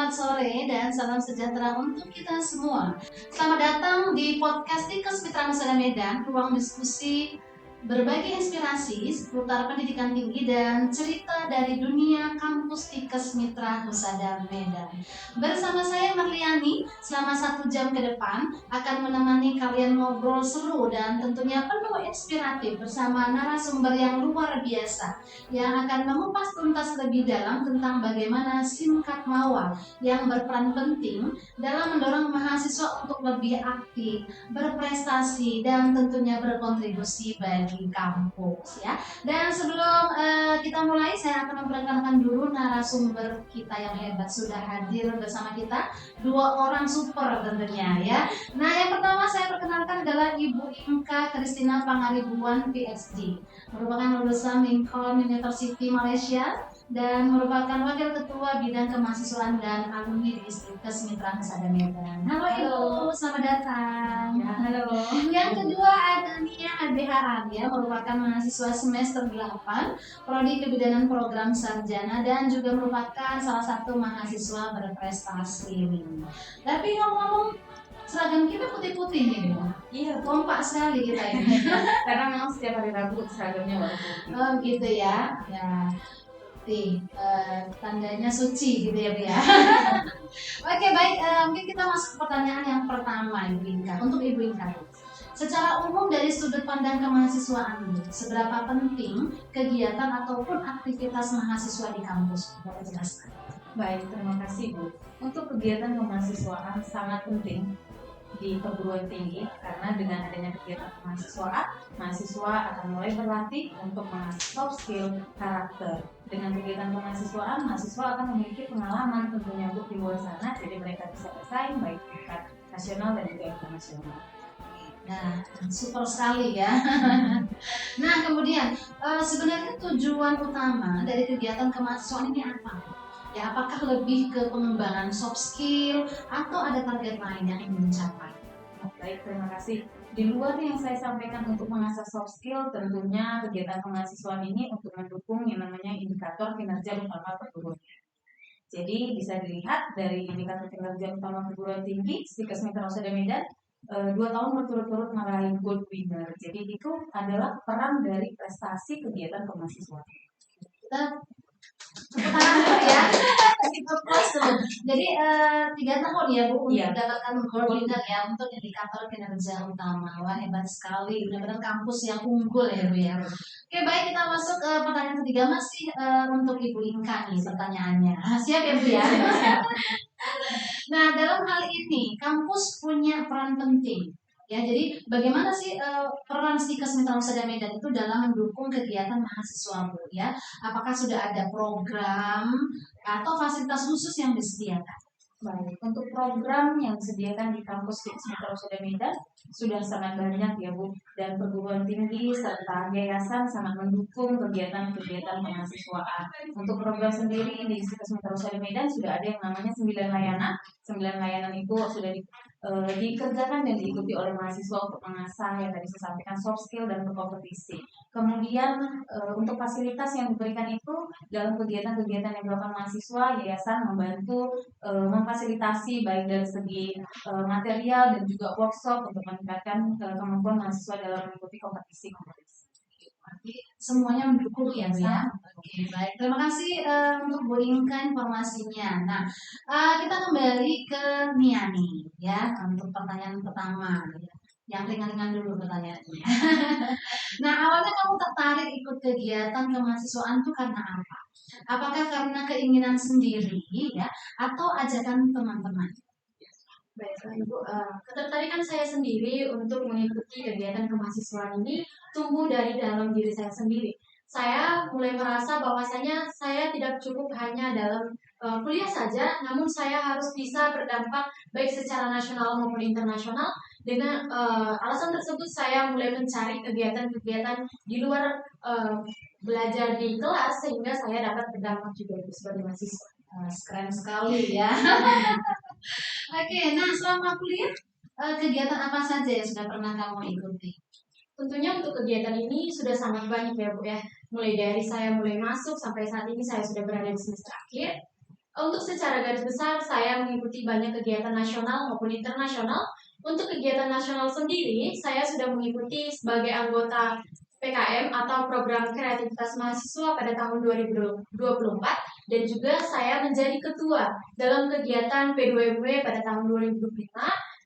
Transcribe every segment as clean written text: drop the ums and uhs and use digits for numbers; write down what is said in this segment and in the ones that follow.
Selamat sore dan salam sejahtera untuk kita semua. Selamat datang di podcast Tikes Mitra Husada Medan, ruang diskusi berbagi inspirasi seputar pendidikan tinggi dan cerita dari dunia kampus Tikes Mitra Husada Medan. Bersama saya Marliani, selama 1 jam ke depan akan menemani kalian ngobrol seru dan tentunya penuh inspiratif bersama narasumber yang luar biasa yang akan mengupas tuntas lebih dalam tentang bagaimana Simkat Mawar yang berperan penting dalam mendorong mahasiswa untuk lebih aktif, berprestasi, dan tentunya berkontribusi bagi kampus ya. Dan sebelum kita mulai, saya akan memperkenalkan dulu narasumber kita yang hebat sudah hadir bersama kita, 2 orang super tentunya ya. Nah, yang pertama saya perkenalkan adalah Ibu Inka Kristina Pangaribuan PhD, merupakan lulusan Lincoln University Malaysia dan merupakan wakil ketua bidang kemahasiswaan dan alumni di Tikes Mitra Husada Medan. Halo Ibu, selamat datang. Ya, halo. Yang kedua ada Nia ABH ya, merupakan mahasiswa semester 8, prodi kebidanan program sarjana dan juga merupakan salah satu mahasiswa berprestasi. Tapi ngomong-ngomong, seragam kita putih-putih nih, Iya, kompak sekali kita ini. karena memang setiap hari Rabu seragamnya warna putih. Oh gitu ya, ya. Tandanya suci gitu ya Bu ya. Oke baik, mungkin kita masuk ke pertanyaan yang pertama Ibu Inka. Untuk Ibu Inka, secara umum dari sudut pandang kemahasiswaan, seberapa penting kegiatan ataupun aktivitas mahasiswa di kampus? Boleh jelaskan. Baik, terima kasih Bu. Untuk kegiatan kemahasiswaan sangat penting di perguruan tinggi karena dengan adanya kegiatan kemahasiswaan, mahasiswa akan mulai berlatih untuk mengasah soft skill, karakter. Dengan kegiatan kemahasiswaan, mahasiswa akan memiliki pengalaman tentunya Bu di luar sana, jadi mereka bisa bersaing baik tingkat nasional dan juga internasional. Nah, super sekali ya. Nah, kemudian sebenarnya tujuan utama dari kegiatan kemahasiswaan ini apa? Ya, apakah lebih ke pengembangan soft skill atau ada target lain yang ingin dicapai? Baik, terima kasih. Di luar yang saya sampaikan untuk mengasah soft skill, tentunya kegiatan kemahasiswaan ini untuk mendukung yang namanya indikator kinerja utama perguruan. Jadi bisa dilihat dari indikator kinerja utama perguruan tinggi, Tikes Mitra Husada Medan 2 tahun berturut-turut meraih gold winner. Jadi itu adalah peran dari prestasi kegiatan kemahasiswaan. Kita tangan dulu ya. Jadi 3 tahun ya Bu untuk mendapatkan gold winner ya untuk indikator kinerja utama. Wah hebat sekali, benar-benar kampus yang unggul ya Bu ya. Oke baik, kita masuk ke pertanyaan ketiga, masih untuk Ibu Inka nih pertanyaannya. Siap ya Bu ya? Nah dalam hal ini kampus punya peran penting. Ya, jadi bagaimana sih peran Tikes Mitra Husada Medan itu dalam mendukung kegiatan mahasiswa Bu ya? Apakah sudah ada program atau fasilitas khusus yang disediakan? Baik, untuk program yang disediakan di kampus Tikes Mitra Husada Medan sudah sangat banyak ya Bu, dan perguruan tinggi serta yayasan sangat mendukung kegiatan-kegiatan kemahasiswaan. Untuk program sendiri di Tikes Mitra Husada Medan sudah ada yang namanya 9 layanan. 9 layanan itu sudah dikerjakan dan diikuti oleh mahasiswa untuk mengasah yang tadi saya sampaikan soft skill dan berkompetisi. Kemudian untuk fasilitas yang diberikan itu dalam kegiatan-kegiatan yang dilakukan mahasiswa, yayasan membantu memfasilitasi baik dari segi material dan juga workshop untuk meningkatkan kemampuan mahasiswa dalam mengikuti kompetisi-kompetisi. Semuanya mendukung ya Bu ya. Oke baik, terima kasih untuk Bu Inka informasinya. Nah kita kembali ke Nia nih ya untuk pertanyaan pertama yang ringan-ringan dulu pertanyaannya. Nah awalnya kamu tertarik ikut kegiatan kemahasiswaan itu karena apa? Apakah karena keinginan sendiri ya atau ajakan teman-teman? Baiklah Ibu, ketertarikan saya sendiri untuk mengikuti kegiatan kemahasiswaan ini tumbuh dari dalam diri saya sendiri. Saya mulai merasa bahwasanya saya tidak cukup hanya dalam kuliah saja, namun saya harus bisa berdampak baik secara nasional maupun internasional. Dengan alasan tersebut saya mulai mencari kegiatan-kegiatan di luar belajar di kelas sehingga saya dapat berdampak juga sebagai mahasiswa. Keren sekali ya. Oke, nah selama kuliah kegiatan apa saja yang sudah pernah kamu ikuti? Tentunya untuk kegiatan ini sudah sangat banyak ya Bu ya. Mulai dari saya mulai masuk sampai saat ini saya sudah berada di semester akhir. Untuk secara garis besar, saya mengikuti banyak kegiatan nasional maupun internasional. Untuk kegiatan nasional sendiri, saya sudah mengikuti sebagai anggota PKM atau Program Kreativitas Mahasiswa pada tahun 2024 dan juga saya menjadi ketua dalam kegiatan P2MW pada tahun 2025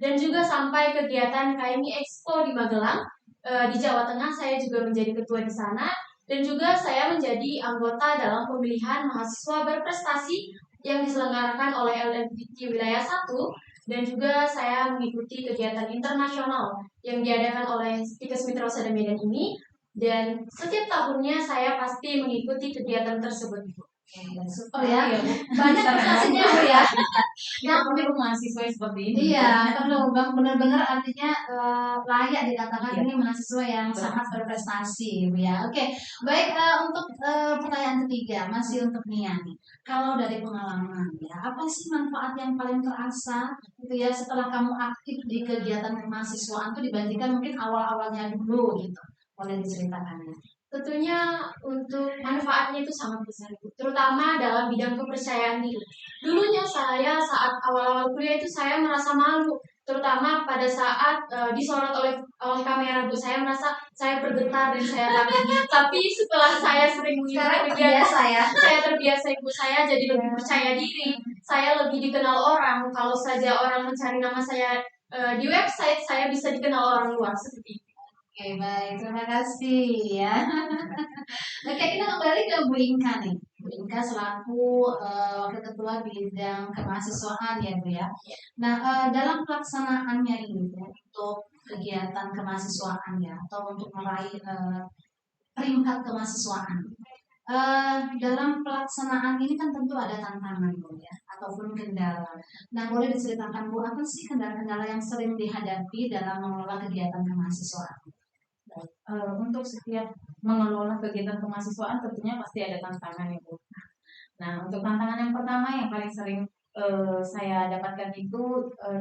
dan juga sampai kegiatan KMI Expo di Magelang di Jawa Tengah saya juga menjadi ketua di sana dan juga saya menjadi anggota dalam pemilihan mahasiswa berprestasi yang diselenggarakan oleh LMPT Wilayah 1 dan juga saya mengikuti kegiatan internasional yang diadakan oleh Stikes Mitra Husada Medan ini dan setiap tahunnya saya pasti mengikuti kegiatan tersebut. Super ya, Iya, Bu. banyak prestasinya Bu ya. Nah, perlu mahasiswa seperti ini. Iya, perlu Bang, benar-benar artinya layak dikatakan Iya. ini mahasiswa yang Betul. sangat berprestasi, Bu ya. Oke, baik untuk pertanyaan ketiga masih untuk Nia nih. Kalau dari pengalaman ya, apa sih manfaat yang paling terasa gitu ya setelah kamu aktif di kegiatan kemahasiswaan itu dibandingkan mungkin awal-awalnya dulu gitu? Boleh diceritakan ya? Tentunya untuk manfaatnya itu sangat besar, terutama dalam bidang kepercayaan diri. Dulunya saya saat awal-awal kuliah itu saya merasa malu, terutama pada saat disorot oleh kamera Bu. Saya merasa saya bergetar dan saya takut. Tapi setelah saya sering mengikuti kegiatan, ya. saya terbiasa Ibu, saya jadi lebih percaya diri. Saya lebih dikenal orang. Kalau saja orang mencari nama saya di website, saya bisa dikenal orang luar seperti itu. Oke, baik. Terima kasih ya. Oke, kita kembali ke Bu Inka nih. Bu Inka selaku Wakil Ketua Bidang Kemahasiswaan ya Bu ya. Nah, dalam pelaksanaannya ini Bu, untuk kegiatan kemahasiswaan ya, atau untuk meraih peringkat kemahasiswaan. Dalam pelaksanaan ini kan tentu ada tantangan Bu ya, ataupun kendala. Nah, boleh diceritakan Bu, apa sih kendala-kendala yang sering dihadapi dalam mengelola kegiatan kemahasiswaan? Untuk setiap mengelola kegiatan kemahasiswaan tentunya pasti ada tantangan ya Bu. Nah, untuk tantangan yang pertama yang paling sering saya dapatkan itu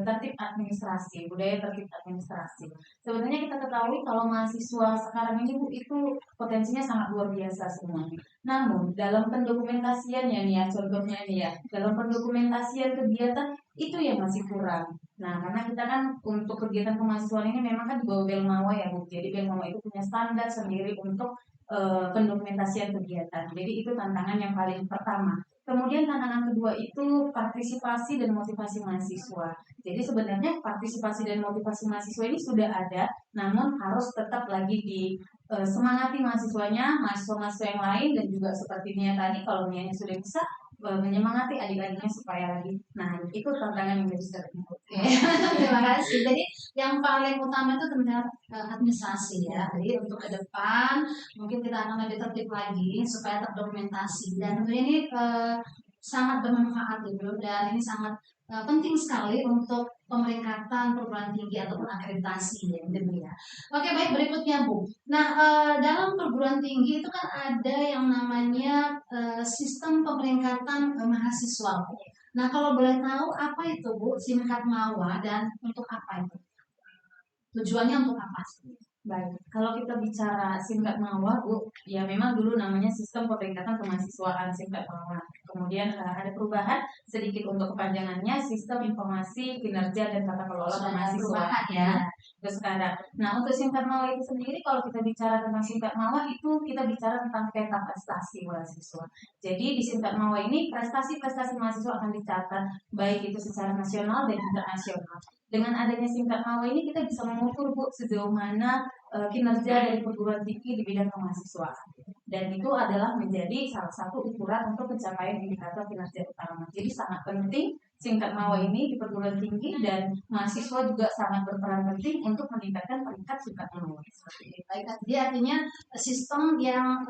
tertib administrasi, budaya tertib administrasi. Sebenarnya kita ketahui kalau mahasiswa sekarang ini Bu itu potensinya sangat luar biasa semuanya. Namun dalam pendokumentasiannya nih ya, contohnya nih ya, dalam pendokumentasian kegiatan itu yang masih kurang. Nah, karena kita kan untuk kegiatan kemahasiswaan ini memang kan di bawah Belmawa ya Bu. Jadi Belmawa itu punya standar sendiri untuk pendokumentasian kegiatan. Jadi itu tantangan yang paling pertama. Kemudian tantangan kedua itu partisipasi dan motivasi mahasiswa. Jadi sebenarnya partisipasi dan motivasi mahasiswa ini sudah ada, namun harus tetap lagi semangati mahasiswanya, mahasiswa-mahasiswa yang lain dan juga seperti Nia tadi kalau Nia sudah bisa menyemangati adik-adiknya supaya lagi. Nah, itu tantangan yang jadi sering. Terima kasih. Jadi yang paling utama itu tentang administrasi ya. Jadi untuk ke depan mungkin kita akan lebih tertib lagi supaya terdokumentasi dan tentunya ini sangat bermanfaat gitu dan ini sangat penting sekali untuk pemeringkatan perguruan tinggi ataupun akreditasi ya, gitu ya. Oke, baik, berikutnya Bu. Nah, dalam perguruan tinggi itu kan ada yang namanya sistem pemeringkatan mahasiswa. Nah, kalau boleh tahu apa itu Bu, singkat MAWA dan untuk apa itu? Tujuannya untuk apa? Baik, kalau kita bicara singkat MAWA, Bu, ya memang dulu namanya sistem peringkatan kemahasiswaan singkat MAWA. Kemudian ada perubahan sedikit untuk kepanjangannya sistem informasi kinerja dan tata kelola kemahasiswaan ya. Terus sekarang. Nah, untuk singkat MAWA itu sendiri kalau kita bicara tentang singkat MAWA itu kita bicara tentang peta prestasi mahasiswa. Jadi di singkat MAWA ini prestasi-prestasi mahasiswa akan dicatat baik itu secara nasional dan internasional. Dengan adanya singkat MAWA ini kita bisa mengukur Bu sejauh mana kinerja dari perguruan tinggi di bidang kemahasiswaan. Dan itu adalah menjadi salah satu ukuran untuk pencapaian indikator kinerja utama. Jadi sangat penting singkat MAWA ini di perguruan tinggi dan mahasiswa juga sangat berperan penting untuk meningkatkan peringkat singkat MAWA. Baik, jadi artinya sistem yang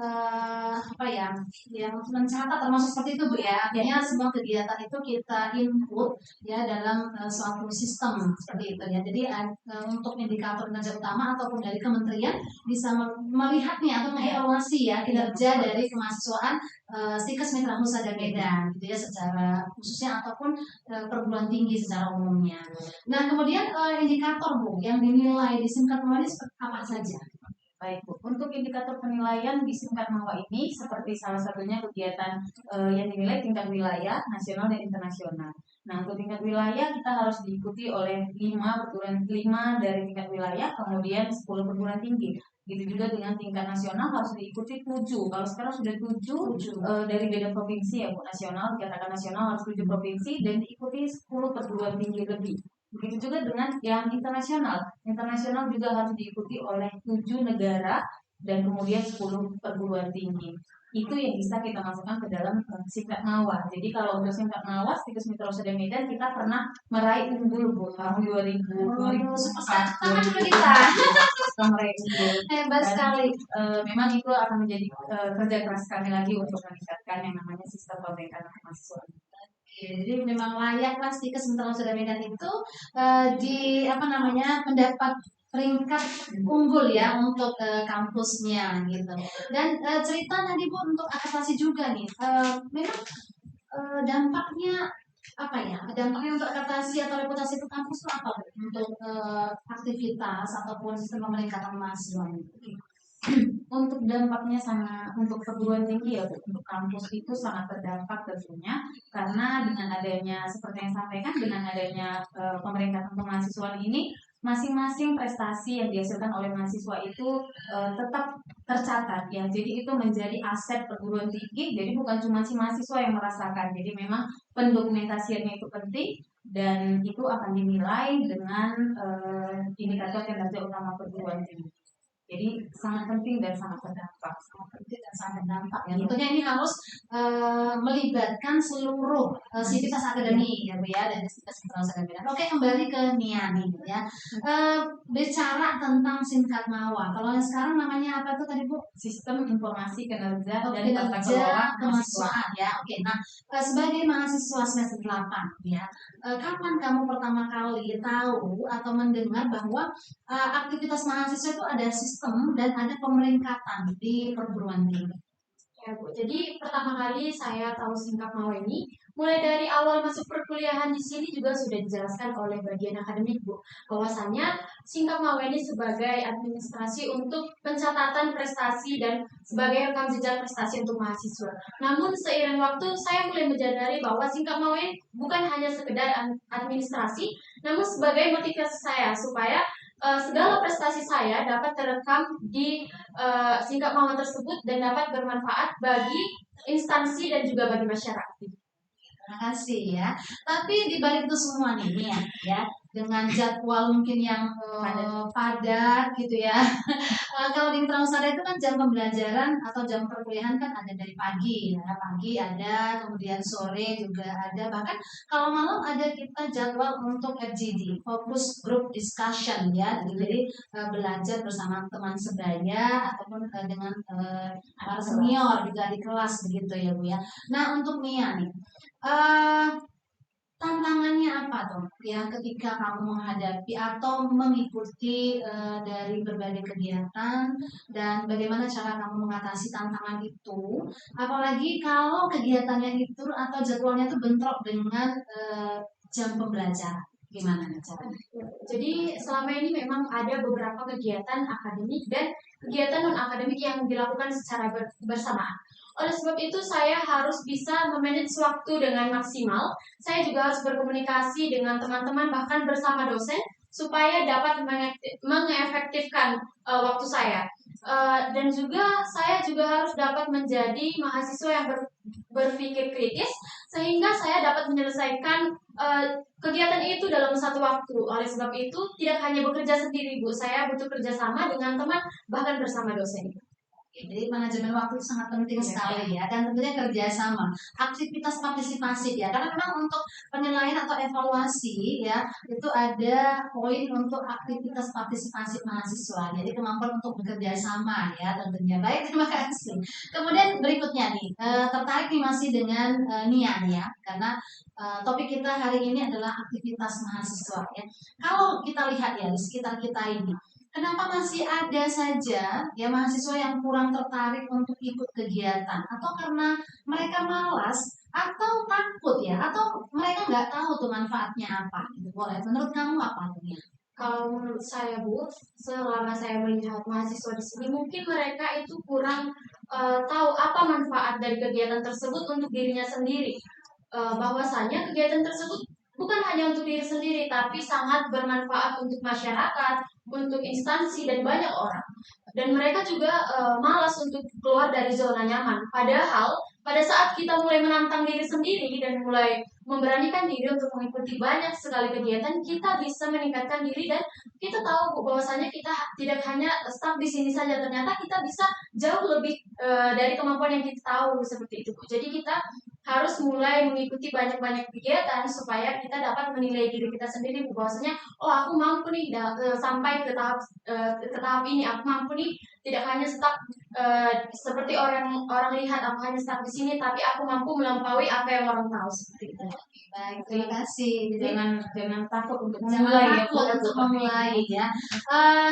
yang mencatat termasuk seperti itu Bu ya. Artinya semua kegiatan itu kita input ya dalam suatu sistem seperti itu ya. Jadi untuk indikator kinerja utama ataupun dari kementerian bisa melihatnya atau mengevaluasi ya kinerja dari kemahasiswaan Stikes Mitra Husada Medan gitu ya secara khususnya ataupun perguruan tinggi secara umumnya. Nah, kemudian indikator Bu yang dinilai di singkat MAWA ini apa saja? Baik Bu, untuk indikator penilaian di Singkat Mawa ini seperti salah satunya kegiatan yang dinilai tingkat wilayah, nasional dan internasional. Nah, untuk tingkat wilayah kita harus diikuti oleh 5 dari tingkat wilayah, kemudian 10 perguruan tinggi. Gitu juga dengan tingkat nasional harus diikuti 7. Kalau sekarang sudah 7 dari beda provinsi ya Bu, nasional, dikatakan nasional harus 7 provinsi dan diikuti 10 perguruan tinggi lebih. Begitu juga dengan yang internasional. Internasional juga harus diikuti oleh 7 negara dan kemudian 10 perguruan tinggi. Itu yang bisa kita masukkan ke dalam Singkat Mawa. Jadi kalau untuk Singkat Mawa, Situs Mitra Usaha Medan kita pernah meraih unggul Bu tahun 2000. Sama juga kita. Kita meraih unggul. Hebat sekali. Memang itu akan menjadi kerja keras kami lagi untuk meningkatkan yang namanya sistem pemerintahan mahasiswa. Jadi memang layak pasti Kesempatan Usaha Medan itu mendapat peringkat unggul ya untuk kampusnya gitu. Dan cerita tadi Bu untuk adaptasi juga nih, memang dampaknya apa ya? Dampaknya untuk adaptasi atau reputasi itu kampus itu apa Bu? Untuk aktivitas ataupun sistem pemeringkatan mahasiswa ini? Untuk dampaknya untuk perguruan tinggi ya Bu, untuk kampus itu sangat terdampak tentunya karena dengan adanya seperti yang sampaikan dengan adanya pemeringkatan kemahasiswaan ini masing-masing prestasi yang dihasilkan oleh mahasiswa itu tetap tercatat ya. Jadi itu menjadi aset perguruan tinggi. Jadi bukan cuma si mahasiswa yang merasakan. Jadi memang pendokumentasiannya itu penting dan itu akan dinilai dengan indikator kinerja utama perguruan tinggi. Jadi sangat penting dan sangat berdampak. Sangat penting dan sangat berdampak ya. Tentunya ini harus melibatkan seluruh sivitas akademi ya Bu ya, dan sivitas akademi. Oke, kembali ke Nia nih ya. Bicara tentang Singkat Mawa. Kalau yang sekarang namanya apa tuh tadi Bu? Sistem Informasi Kinerja dan Tata Kinerja Kelola Kemahasiswaan ya. Oke. Nah, sebagai mahasiswa semester 8 ya, kapan kamu pertama kali tahu atau mendengar bahwa aktivitas mahasiswa itu ada sistem dan ada pemeringkatan di perguruan tinggi? Ya Bu, jadi pertama kali saya tahu Singkat Mawa ini mulai dari awal masuk perkuliahan di sini juga sudah dijelaskan oleh bagian akademik Bu, bahwasanya Singkat Mawa ini sebagai administrasi untuk pencatatan prestasi dan sebagai rekam jejak prestasi untuk mahasiswa. Namun seiring waktu saya mulai menyadari bahwa Singkat Mawa ini bukan hanya sekedar administrasi, namun sebagai motivasi saya supaya segala prestasi saya dapat terekam di Singkat Mawa tersebut dan dapat bermanfaat bagi instansi dan juga bagi masyarakat. Terima kasih ya. Tapi di balik itu semua nih ya, dengan jadwal mungkin yang padat gitu ya. Kalau di Mitra Usaha itu kan jam pembelajaran atau jam perkuliahan kan ada dari pagi ya, pagi ada, kemudian sore juga ada, bahkan kalau malam ada kita jadwal untuk FGD, Focus Group Discussion ya, jadi belajar bersama teman sebaya ataupun dengan para senior juga di kelas begitu ya Bu ya. Nah untuk Nia nih, tantangannya apa tuh ya ketika kamu menghadapi atau mengikuti dari berbagai kegiatan, dan bagaimana cara kamu mengatasi tantangan itu, apalagi kalau kegiatannya itu atau jadwalnya itu bentrok dengan jam pembelajaran, gimana caranya? Jadi selama ini memang ada beberapa kegiatan akademik dan kegiatan non akademik yang dilakukan secara bersamaan. Oleh sebab itu saya harus bisa memanage waktu dengan maksimal. Saya juga harus berkomunikasi dengan teman-teman bahkan bersama dosen supaya dapat mengefektifkan waktu saya. Dan juga saya juga harus dapat menjadi mahasiswa yang berpikir kritis sehingga saya dapat menyelesaikan kegiatan itu dalam satu waktu. Oleh sebab itu tidak hanya bekerja sendiri Bu, saya butuh kerjasama dengan teman bahkan bersama dosen. Jadi manajemen waktu itu sangat penting sekali ya, dan tentunya kerjasama, aktivitas partisipasi ya, karena memang untuk penilaian atau evaluasi ya itu ada poin untuk aktivitas partisipasi mahasiswa. Jadi kemampuan untuk bekerja sama ya tentunya. Baik, terima kasih. Kemudian berikutnya nih, tertarik nih masih dengan Nia nih ya, karena topik kita hari ini adalah aktivitas mahasiswa ya. Kalau kita lihat ya di sekitar kita ini, kenapa masih ada saja ya mahasiswa yang kurang tertarik untuk ikut kegiatan, atau karena mereka malas atau takut ya, atau mereka nggak tahu tuh manfaatnya apa gitu. Boleh, menurut kamu apa tuh ya? Kalau menurut saya Bu, selama saya melihat mahasiswa di sini, mungkin mereka itu kurang tahu apa manfaat dari kegiatan tersebut untuk dirinya sendiri. Bahwasanya kegiatan tersebut bukan hanya untuk diri sendiri, tapi sangat bermanfaat untuk masyarakat, untuk instansi dan banyak orang. Dan mereka juga malas untuk keluar dari zona nyaman. Padahal pada saat kita mulai menantang diri sendiri dan mulai memberanikan diri untuk mengikuti banyak sekali kegiatan, kita bisa meningkatkan diri dan kita tahu Bu, bahwasanya kita tidak hanya stuck di sini saja, ternyata kita bisa jauh lebih dari kemampuan yang kita tahu seperti itu Bu. Jadi kita harus mulai mengikuti banyak-banyak kegiatan supaya kita dapat menilai diri kita sendiri Bu, bahwasanya oh aku mampu nih sampai ke tahap ini, aku mampu nih tidak hanya stuck seperti orang lihat aku hanya stuck di sini, tapi aku mampu melampaui apa yang orang tahu seperti itu. Baik, terima kasih. Jadi Jangan takut untuk jangan memulai ya, takut Bu. untuk memulai ya.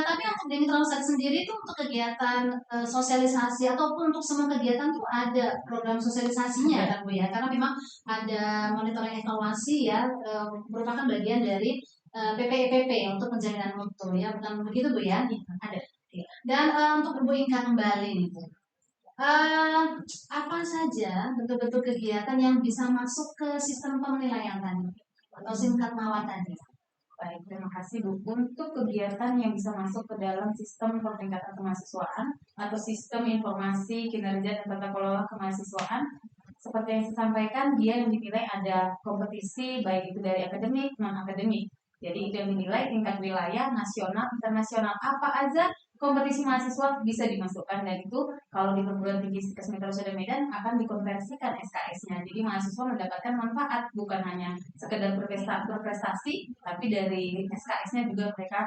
Tapi untuk di Mitra Lestari sendiri itu untuk kegiatan sosialisasi ataupun untuk semua kegiatan tuh ada program sosialisasinya kan Bu ya, karena memang ada monitoring evaluasi ya, merupakan bagian dari PPEPP untuk penjaminan mutu ya, bukan begitu Bu ya? Ada. Dan untuk Ibu Inka kembali nih Bu. Apa saja bentuk-bentuk kegiatan yang bisa masuk ke sistem penilaian tadi atau singkat mawar tadi? Baik, terima kasih Bu. Untuk kegiatan yang bisa masuk ke dalam sistem peningkatan kemahasiswaan atau sistem informasi kinerja dan tata kelola kemahasiswaan, seperti yang saya sampaikan, dia yang dinilai ada kompetisi baik itu dari akademik, non akademik. Jadi itu yang dinilai tingkat wilayah, nasional, internasional, apa aja kompetisi mahasiswa bisa dimasukkan, dan itu kalau di perguruan tinggi Stikes Mitra Lestari Medan akan dikonversikan SKS-nya. Jadi mahasiswa mendapatkan manfaat bukan hanya sekedar berprestasi, tapi dari SKS-nya juga mereka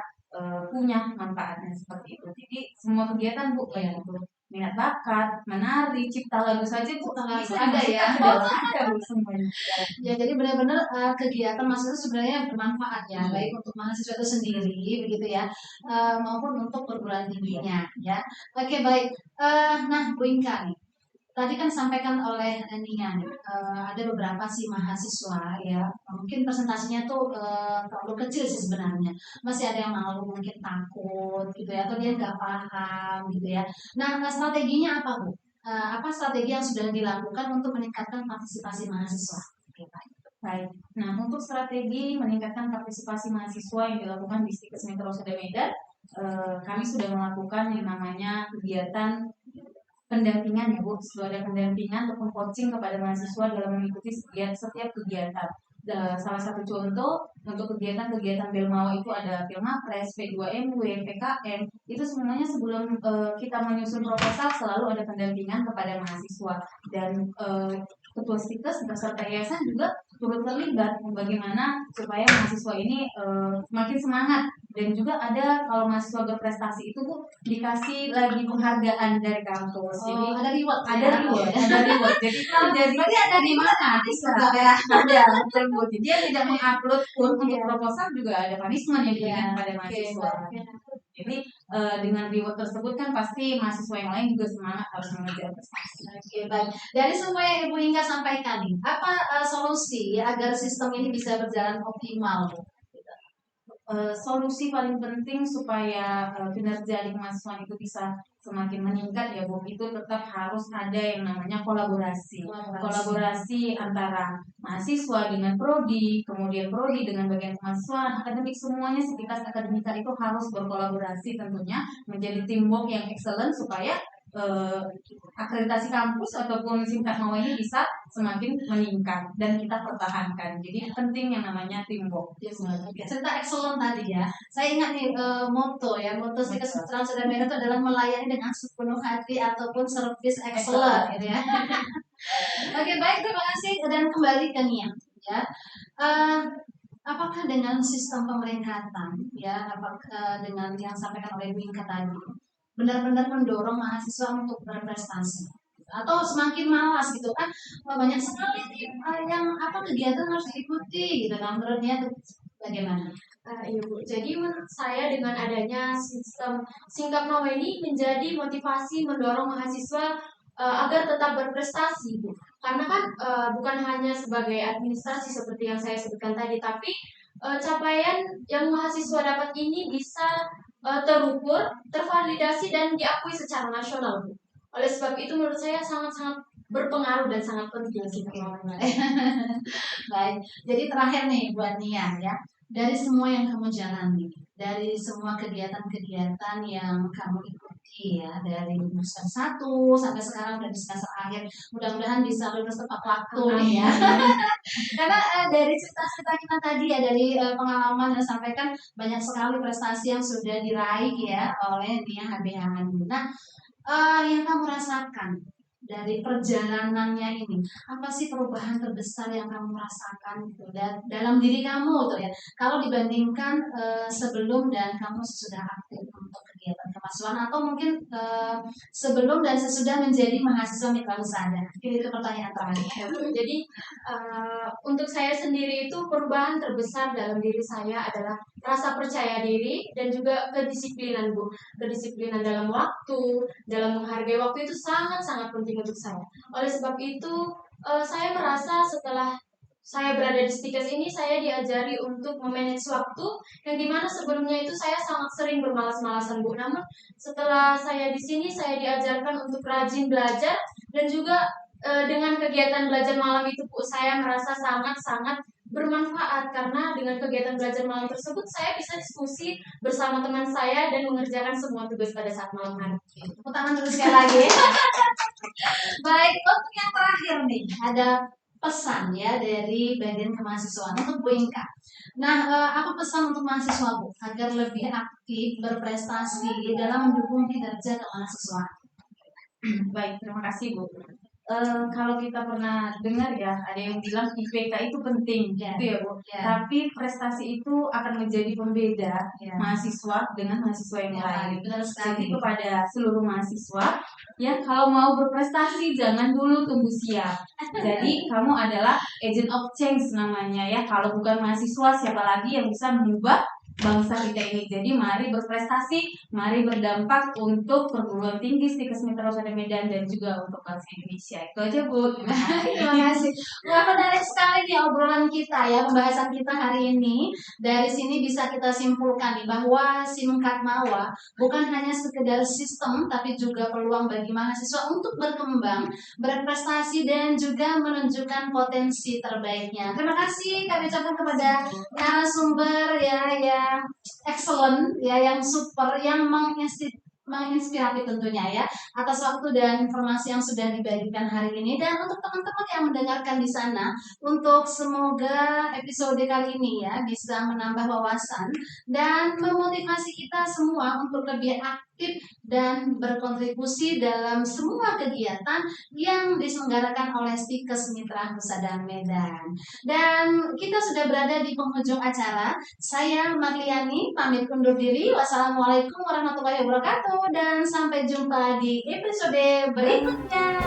punya manfaatnya seperti itu. Jadi semua kegiatan Bu, baik itu minat bakat, menari, cipta lagu saja Bu, bisa ada ya. ada Bu semuanya. Ya, jadi benar-benar kegiatan mahasiswa sebenarnya bermanfaat ya, baik untuk mahasiswa itu sendiri begitu ya, maupun untuk perguruan tingginya ya. Oke, baik. Nah, Bu Inka nih, tadi kan disampaikan oleh Nia nih, ada beberapa sih mahasiswa ya, mungkin presentasinya tuh terlalu kecil sih sebenarnya, masih ada yang malu, mungkin takut gitu ya, atau dia nggak paham gitu ya. Nah, strateginya apa Bu? Apa strategi yang sudah dilakukan untuk meningkatkan partisipasi mahasiswa? Oke, Pak. Baik. Nah, untuk strategi meningkatkan partisipasi mahasiswa yang dilakukan di Stikes Mitra Lestari Medan, kami sudah melakukan yang namanya kegiatan pendampingan ya Bu. Sudah ada pendampingan ataupun coaching kepada mahasiswa dalam mengikuti setiap kegiatan. Salah satu contoh untuk kegiatan-kegiatan Belmawa itu ada Filmapres, P2MW, PKM. Itu semuanya sebelum kita menyusun proposal selalu ada pendampingan kepada mahasiswa, dan ketua Stikes beserta yayasan juga turut terlibat bagaimana supaya mahasiswa ini makin semangat, dan juga ada kalau mahasiswa berprestasi itu Bu dikasih lagi penghargaan dari kampus. Jadi ada reward, ada reward. Jadi kalau jadi ada di mana? ada tersebut. Dia tidak mengupload pun untuk proposal juga ada punishment yang diberikan pada mahasiswa. Jadi dengan reward tersebut kan pasti mahasiswa yang lain juga semangat harus mengejar prestasi. Oke, baik. Dari semua yang Ibu Inga sampaikan nih, apa solusi agar sistem ini bisa berjalan optimal? Solusi paling penting supaya kinerja di kemahasiswaan itu bisa semakin meningkat ya Bu, itu tetap harus ada yang namanya kolaborasi antara mahasiswa dengan prodi, kemudian prodi dengan bagian kemahasiswaan, akademik, semuanya sivitas akademika itu harus berkolaborasi tentunya menjadi teamwork yang excellent supaya akreditasi kampus ataupun singkat mau ini bisa semakin meningkat dan kita pertahankan. Jadi penting yang namanya teamwork. Cerita excellent tadi ya. Saya ingat nih moto Stikes Mitra Lestari Medan itu adalah melayani dengan sepenuh hati ataupun service excellent gitu ya. Oke, baik, terima kasih, dan kembali ke Nia ya. Apakah dengan sistem pemeringkatan ya, apakah dengan yang disampaikan oleh Bu Inka tadi benar-benar mendorong mahasiswa untuk berprestasi atau semakin malas gitu kan, banyak sekali yang kegiatan harus diikuti gitu kan, menurutnya bagaimana? Iya Bu, jadi menurut saya dengan adanya sistem singkat mau ini menjadi motivasi mendorong mahasiswa agar tetap berprestasi Bu. Karena kan bukan hanya sebagai administrasi seperti yang saya sebutkan tadi, tapi capaian yang mahasiswa dapat ini bisa terukur, tervalidasi dan diakui secara nasional, Bu. Oleh sebab itu menurut saya sangat-sangat berpengaruh dan sangat penting sih teman-teman. Baik, jadi terakhir nih buat Nia ya, dari semua yang kamu jalani, dari semua kegiatan-kegiatan yang kamu ikuti ya, dari semester 1 sampai sekarang udah di semester akhir, mudah-mudahan bisa lulus tepat waktu nih ya. Karena dari cerita-cerita kita tadi ya, dari pengalaman yang sampaikan banyak sekali prestasi yang sudah diraih ya oleh Nia HBH. Nah, yang kamu rasakan dari perjalanannya ini, apa sih perubahan terbesar yang kamu rasakan gitu dalam diri kamu tuh ya, kalau dibandingkan sebelum dan kamu sesudah aktif untuk kegiatan kemahasiswaan, atau mungkin sebelum dan sesudah menjadi mahasiswa mitra usaha? Mungkin itu pertanyaan terakhir. Jadi untuk saya sendiri itu perubahan terbesar dalam diri saya adalah rasa percaya diri dan juga kedisiplinan, Bu. Kedisiplinan dalam waktu, dalam menghargai waktu itu sangat-sangat penting untuk saya. Oleh sebab itu, saya merasa setelah saya berada di Stikes ini, saya diajari untuk memanage waktu, yang dimana sebelumnya itu saya sangat sering bermalas-malasan, Bu. Namun setelah saya di sini, saya diajarkan untuk rajin belajar, dan juga dengan kegiatan belajar malam itu, Bu, saya merasa sangat-sangat bermanfaat, karena dengan kegiatan belajar malam tersebut saya bisa diskusi bersama teman saya dan mengerjakan semua tugas pada saat malam hari. Tepuk tangan dulu sekali lagi. Baik, untuk yang terakhir nih, ada pesan ya dari bagian kemahasiswaan untuk Bu Inka. Nah, apa pesan untuk mahasiswa Bu agar lebih aktif berprestasi dalam mendukung kinerja kemahasiswaan? Baik, terima kasih Bu. Kalau kita pernah dengar ya, ada yang bilang IPK itu penting, Ya. gitu ya Bu. Ya. Tapi prestasi itu akan menjadi pembeda Ya. mahasiswa dengan mahasiswa yang Ya, lain. benar Jadi sekali. kepada seluruh mahasiswa, ya kalau mau berprestasi jangan dulu tunggu siap. Jadi kamu adalah agent of change namanya ya. Kalau bukan mahasiswa, siapa lagi yang bisa mengubah bangsa kita ini? Jadi mari berprestasi, mari berdampak untuk perguruan tinggi Stikes Mitra Usaha Medan dan juga untuk bangsa Indonesia. Itu aja Bu. Terima kasih. Wah, menarik sekali nih obrolan kita ya, pembahasan kita hari ini. Dari sini bisa kita simpulkan nih bahwa Simkat Mawa bukan hanya sekedar sistem, tapi juga peluang bagi mahasiswa untuk berkembang, berprestasi, dan juga menunjukkan potensi terbaiknya. Terima kasih kami ucapkan kepada narasumber ya yang excellent ya, yang super, yang menginspiratif tentunya ya, atas waktu dan informasi yang sudah dibagikan hari ini. Dan untuk teman-teman yang mendengarkan di sana, untuk semoga episode kali ini ya bisa menambah wawasan dan memotivasi kita semua untuk lebih aktif dan berkontribusi dalam semua kegiatan yang diselenggarakan oleh Stikes Mitra Husada Medan. Dan kita sudah berada di penghujung acara. Saya Marliani pamit undur diri. Wassalamualaikum warahmatullahi wabarakatuh, dan sampai jumpa di episode berikutnya.